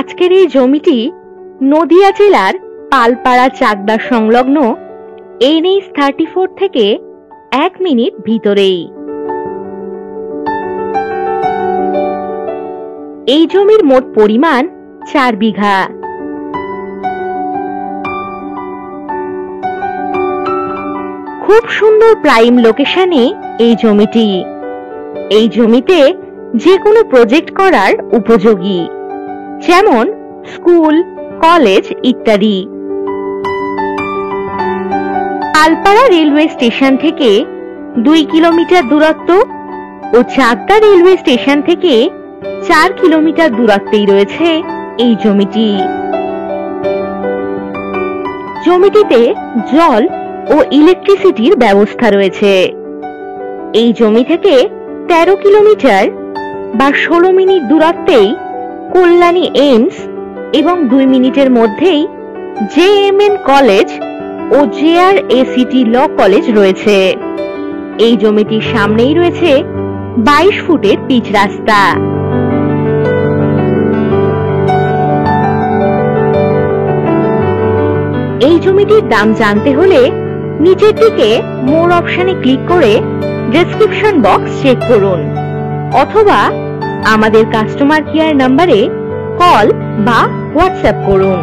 আজকের এই জমিটি নদিয়া জেলার পালপাড়া চাকদা সংলগ্ন NH-34 থেকে 1 মিনিট ভিতরেই। এই জমির মোট পরিমাণ 4 বিঘা। খুব সুন্দর প্রাইম লোকেশনে এই জমিটি। এই জমিতে যে কোনো প্রজেক্ট করার উপযোগী, যেমন স্কুল, কলেজ ইত্যাদি। পালপাড়া রেলওয়ে স্টেশন থেকে 2 কিলোমিটার দূরত্ব ও চাকদা রেলওয়ে স্টেশন থেকে 4 কিলোমিটার দূরত্বেই রয়েছে এই জমিটি। জমিটিতে জল ও ইলেকট্রিসিটির ব্যবস্থা রয়েছে। এই জমি থেকে 13 কিলোমিটার বা 16 মিনিট দূরত্বেই কল্যাণী এইমস এবং 2 মিনিটের মধ্যেই JMN কলেজ ও JRACT ল কলেজ রয়েছে। এই জমিটির সামনেই রয়েছে 22 ফুটের পিচ রাস্তা। এই জমিটির দাম জানতে হলে নিচের দিকে মোর অপশনে ক্লিক করে ডেসক্রিপশন বক্স চেক করুন, অথবা আমাদের কাস্টমার কেয়ার নম্বরে কল বা হোয়াটসঅ্যাপ করুন।